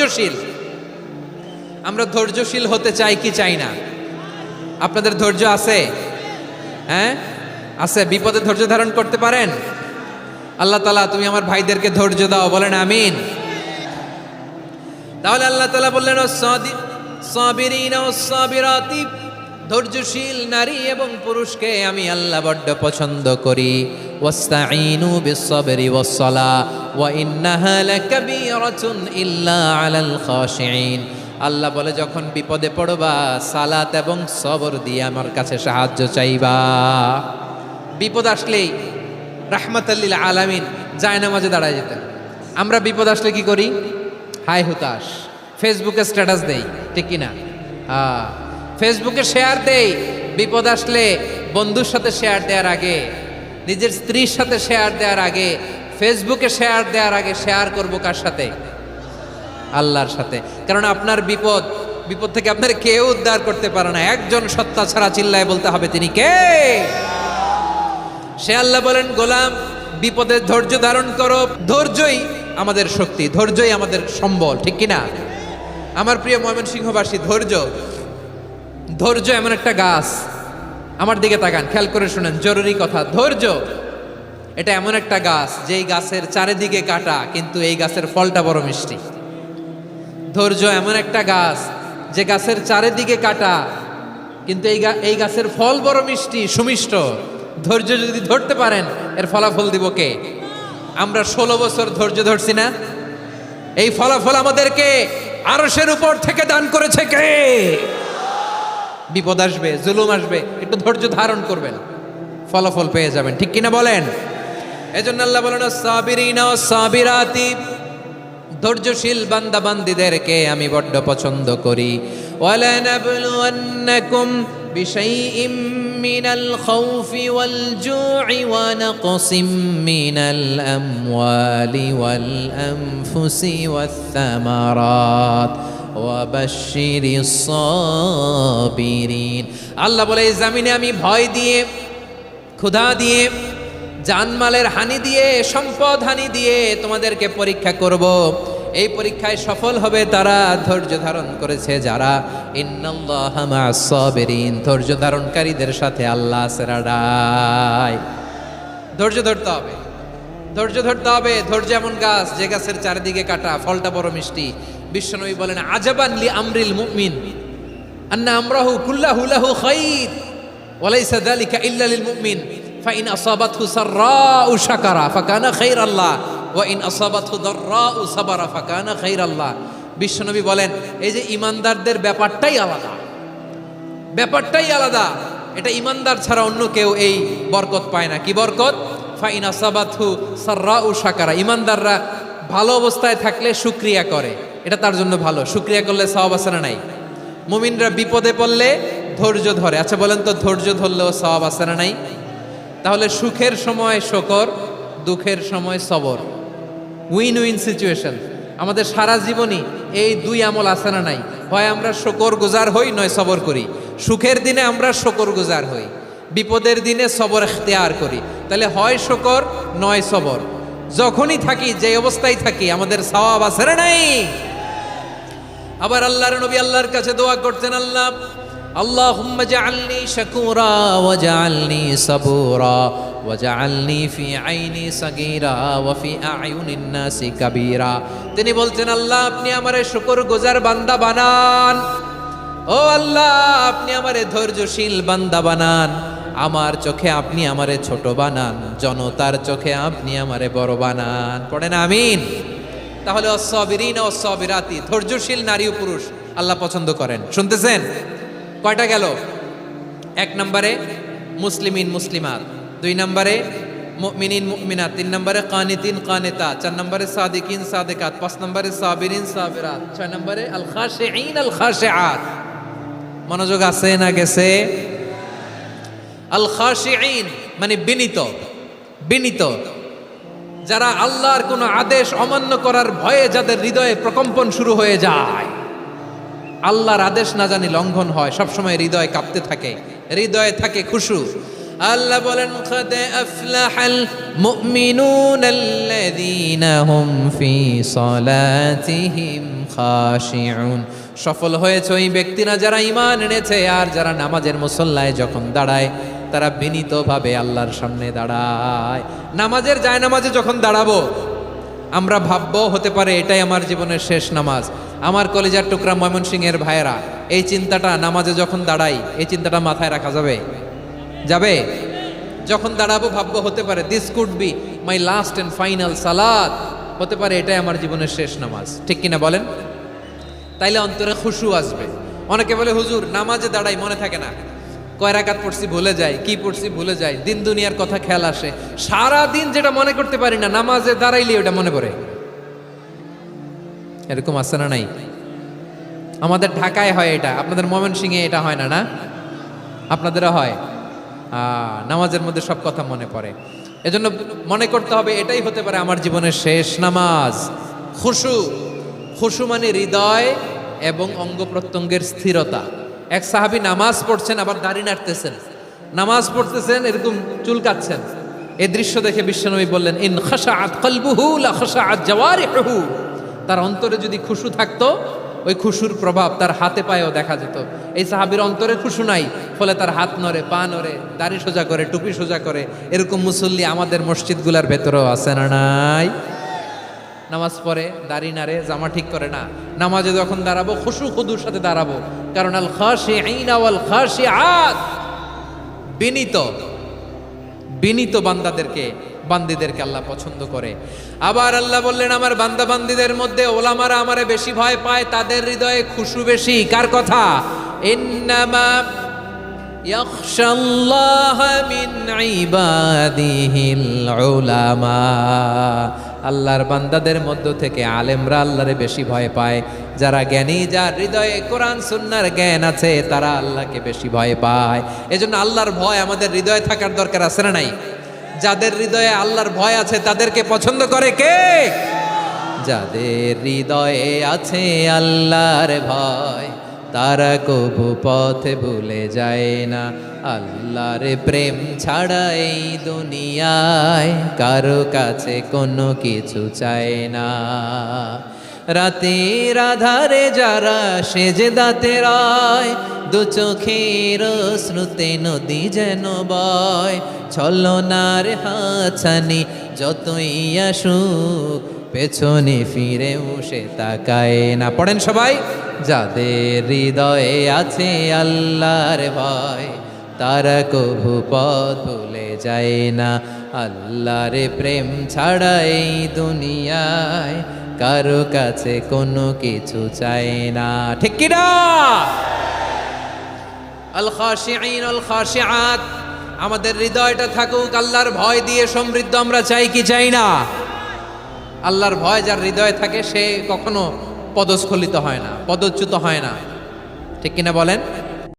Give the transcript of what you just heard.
ধৈর্যশীল। আমরা ধৈর্যশীল হতে চাই কি চাই না? আপনাদের ধৈর্য আছে? হ্যাঁ আছে। বিপদে ধৈর্য ধারণ করতে পারেন? আল্লাহ তাআলা তুমি আমার ভাইদেরকে ধৈর্য দাও, বলেন আমিন। তাহলে আল্লাহ তাআলা বললেন সাবিরিনা ওয়াস-সাবিরাতি, ধৈর্যশীল নারী এবং পুরুষকে আমি আল্লাহ বড্ড পছন্দ করি। ওয়াস্তাঈনু বিস-সাবরি ওয়াস-সালাহ ওয়া ইন্নাহা লাকাবীরাতুন ইল্লা আলাল খাশিঈন। আল্লাহ বলে যখন বিপদে পড়বা সালাত এবং সবর দিয়ে আমার কাছে সাহায্য চাইবা। বিপদ আসলেই রাহমাতাল লিল আলামিন জায়নামাজে দাঁড়ায় যেতেন। আমরা বিপদ আসলে কি করি? হায় হুতাশ, ফেসবুকে স্ট্যাটাস দেই, ঠিক কিনা? ফেসবুকে শেয়ার দেই। বিপদ আসলে বন্ধুর সাথে শেয়ার দেওয়ার আগে, নিজের স্ত্রীর সাথে শেয়ার দেওয়ার আগে, ফেসবুকে শেয়ার দেওয়ার আগে শেয়ার করবো কার সাথে? আল্লাহর সাথে। কারণ আপনার বিপদ থেকে আপনার কেউ উদ্ধার করতে পারে না, একজন সত্তা ছাড়া। চিল্লায় বলতে হবে তিনি কে? সে আল্লাহ বলেন গোলাম বিপদে ধৈর্য ধারণ করো। ধৈর্যই আমাদের শক্তি, ধৈর্যই আমাদের সম্বল, ঠিক কিনা? আমার প্রিয় ময়মনসিংহবাসী, ধৈর্য এমন একটা গাছ। আমার দিকে তাকান, খেয়াল করে শুনেন, জরুরি কথা। ধৈর্য এটা এমন একটা গাছ যেই গাছের চারিদিকে কাটা, কিন্তু এই গাছের ফলটা বড় মিষ্টি। ধৈর্য এমন একটা গাছ যে গাছের চারিদিকে কাটা, কিন্তু এই গাছের ফল বড় মিষ্টি, সুমিষ্ট। ধৈর্য যদি ধরতে পারেন, এর ফলাফল দিব কে? আমরা 16 বছর ধৈর্য ধরছি না? এই ফলাফল আমাদেরকে আরশের উপর থেকে দান করেছে কে? বিপদ আসবে, জুলুম আসবে, একটু ধৈর্য ধারণ করবেন, ফলাফল পেয়ে যাবেন, ঠিক কিনা বলেন? এজন্য আল্লাহ বলেন সাবিরিনা ওয়াস-সাবিরাতি, ধৈর্যশীল বান্দা বান্দীদেরকে আমি বড্ড পছন্দ করি। ওয়ালা নাবলুওয়ান্নাকুম বিশাইইম মিনাল খাউফি ওয়াল জু'i ওয়া নাকসিম মিনাল আমওয়ালি ওয়াল আনফুসি ওয়াস সামারাত ওয়া বাশশিরিস সাবিরিন। আল্লাহ বলে এই জমিনে আমি ভয় দিয়ে, ক্ষুধা দিয়ে, জানমালের হানি দিয়ে, সম্পদ হানি দিয়ে তোমাদেরকে পরীক্ষা করব। এই পরীক্ষায় সফল হবে তারা ধৈর্য ধারণ করেছে যারা। ইন্নাল্লাহা মা'আস সাবিরিন, ধৈর্য ধারণকারীদের সাথে আল্লাহ আছে। ধৈর্য ধরতে হবে, ধৈর্য ধরতে হবে। ধৈর্য এমন গাছ যে গাছের চারিদিকে কাটা, ফলটা বড় মিষ্টি। বিশ্বনবী বলেন আজাবান লি আমরিল মুমিন আন্না আমরাহু কুল্লাহু লাহু খাইর ওয়া লাইসা যালিকা ইল্লা লিল মুমিন ফাইন আসাবাতহু সাররাউ শাকারা ফাকানা খাইরাল্লাহ ওয়া ইন আসাবাতহু দাররাউ সাবারা ফাকানা খাইরাল্লাহ। বিশ্বনবী বলেন এই যে ইমানদারদের ব্যাপারটাই আলাদা, ব্যাপারটাই আলাদা। এটা ইমানদার ছাড়া অন্য কেউ এই বরকত পায় না। কি বরকত? ফাইন আসাবাতহু সাররাউ শাকারা। ইমানদাররা ভালো অবস্থায় থাকলে শুকরিয়া করে, এটা তার জন্য ভালো। শুকরিয়া করলে সওয়াব আছে না নাই? মুমিনরা বিপদে পড়লে ধৈর্য ধরে। আচ্ছা বলেন তো, ধৈর্য ধরলেও সওয়াব আছে না নাই? তাহলে সুখের সময় শুকর, দুঃখের সময় সবর, উইন উইন সিচুয়েশন। আমাদের সারা জীবনই এই দুই আমল আছে না নাই? হয় আমরা শুকর গুজার হই, নয় সবর করি। সুখের দিনে আমরা শুকর গুজার হই, বিপদের দিনে সবর ইখতিয়ার করি। তাহলে হয় শুকর নয় সবর। যখনই থাকি, যে অবস্থায় থাকি, আমাদের সওয়াব আছে না নাই? আবার আল্লাহর নবী আল্লাহর কাছে দোয়া করতেন, আল্লাহুম্মা জাআলনি শাকুরা ওয়া জাআলনি সাবুরা ওয়া জাআলনি ফি আইনি সাগীরা ওয়া ফি আ'য়ুনিন নাসি কাবীরা। তিনি বলতেন আল্লাহ আপনি আমারে শুকরগুজার বান্দা বানান, ও আল্লাহ আপনি আমারে ধৈর্যশীল বান্দা বানান, আমার চোখে আপনি আমারে ছোট বানান, জনতার চোখে আপনি আমারে বড় বানান। পড়েন আমিন। তাহলে আস-সাবিরিনা ওয়াস-সাবিরাতি, ধৈর্যশীল নারী ও পুরুষ আল্লাহ পছন্দ করেন। শুনতেছেন? কয়টা গেল? 1 নম্বরে মুসলিমিন মুসলিমাত, 2 নম্বরে মুমিনিন মুমিনাত, 3 নম্বরে কানিতিন কানিতাত, 4 নম্বরে সাদিকিন সাদিকাত, 5 নম্বরে সাবিরিন সাবিরাত, 6 নম্বরে আল খাশিঈন আল খাশিআত। মনোযোগ আছে না গেছে? আল খাশিঈন মানে বিনীত, বিনীত, যারা আল্লাহর কোনো আদেশ অমান্য করার ভয়ে যাদের হৃদয়ে প্রকম্পন শুরু হয়ে যায়, আল্লাহর আদেশ না জানি লঙ্ঘন হয়, সবসময় হৃদয় কাঁপতে থাকে, হৃদয়ে থাকে খুশু। আল্লাহ বলেন قد أفلح المؤمنون الذين هم في صلاتهم خاشعون। সফল হয়েছে ওই ব্যক্তিরা যারা ঈমান এনেছে আর যারা নামাজের মুসল্লায় যখন দাঁড়ায় তারা বিনীতভাবে আল্লাহর সামনে দাঁড়ায়। নামাজের জায়নামাজে যখন দাঁড়াবো আমরা ভাববো হতে পারে এটাই আমার জীবনের শেষ নামাজ। আমার কলিজার টুকরা ময়মনসিংহের ভাইয়েরা, এই চিন্তাটা নামাজে যখন দাঁড়াই এই চিন্তাটা মাথায় রাখা যাবে? যাবে? যখন দাঁড়াবো ভাববো হতে পারে this could be my last and final সালাত, হতে পারে এটাই আমার জীবনের শেষ নামাজ। ঠিক কিনা বলেন? তাইলে অন্তরে খুশু আসবে। অনেকে বলে হুজুর নামাজে দাঁড়াই মনে থাকে না, কয় রাকাত পড়ছি ভুলে যায়, কি পড়ছি ভুলে যায়, দিন দুনিয়ার কথা খেয়াল আসে, সারা দিন যেটা মনে করতে পারি না নামাজে দাঁড়াইলে ওটা মনে পড়ে। এরকম আছে না নাই? আমাদের ঢাকায় হয় এটা, আপনাদের ময়মনসিংহে এটা হয় না? না আপনাদেরও হয়? নামাজের মধ্যে সব কথা মনে পড়ে। এজন্য মনে করতে হবে এটাই হতে পারে আমার জীবনের শেষ নামাজ। খুশু, খুশু মানে হৃদয় এবং অঙ্গ প্রত্যঙ্গের স্থিরতা। এক সাহাবী নামাজ পড়ছেন আবার দাড়ি নাড়তেছেন, নামাজ পড়তেছেন এরকম চুলকাচ্ছেন। এই দৃশ্য দেখে বিশ্বনবী বললেন ইন খাশাআত কলবুহু লা খাশাআত জাওয়ারিহুহু। তার অন্তরে যদি খুশু থাকতো ওই খুশুর প্রভাব তার হাতে পায়েও দেখা যেত। এই সাহাবীর অন্তরে খুশু নাই, ফলে তার হাত নড়ে, পা নড়ে, দাড়ি সোজা করে, টুপি সোজা করে। এরকম মুসল্লি আমাদের মসজিদগুলার ভেতরেও আছে না নাই? নামাজ পড়ে, দাড়ি নাড়ে, জামা ঠিক করে না। নামাজে যখন দাঁড়াবো খুশু খুদুর সাথে দাঁড়াবো, কারণ আল খাশিঈনা ওয়াল খাশিআত, বিনীত বিনীত বান্দিদেরকে আল্লাহ পছন্দ করে। আবার আল্লাহ বললেন আমার বান্দা বান্দিদের মধ্যে ওলামারা আমারে বেশি ভয় পায়, তাদের হৃদয়ে খুশু বেশি। কার কথা? ইন্নামা ইয়াখশাল্লাহ মিন ইবাদিহিল উলামা। আল্লাহর বান্দাদের মধ্য থেকে আলেমরা আল্লাহরে বেশি ভয় পায়। যারা জ্ঞানী, যার হৃদয়ে কোরআন সুন্নাহর জ্ঞান আছে, তারা আল্লাহকে বেশি ভয় পায়। এজন্য আল্লাহর ভয় আমাদের হৃদয়ে থাকার দরকার আছে না নাই? যাদের হৃদয়ে আল্লাহর ভয় আছে তাদেরকে পছন্দ করে কে? যাদের হৃদয়ে আছে আল্লাহর ভয় তারা কবু পথে ভুলে যায় না। আল্লাহর প্রেম ছাড়া এই দুনিয়ায় কারো কাছে কোনো কিছু চায় না। রাতের আধারে যারা সেজদাতে রয়, দু চোখের শ্রুতে নদী যেন বয়। ছলনার হাতছানি যতই আসুক পেছনে ফিরেও সে তাকায় না। পড়েন সবাই। যাদের হৃদয়ে আছে আল্লাহর ভয় তারা কবু পথ ভুলে যায় না। আল্লাহর প্রেম ছাড়া এই দুনিয়ায় কারো কাছে কোনো কিছু চায় না। ঠিক কি না? আল খাশিঈন আল খাশিআত, আমাদের হৃদয়টা থাকুক আল্লাহর ভয় দিয়ে সমৃদ্ধ। আমরা চাই কি চাই না? আল্লাহর ভয় যার হৃদয়ে থাকে সে কখনো পদস্খলিত হয় না, পদচ্যুত হয় না। ঠিক কিনা বলেন?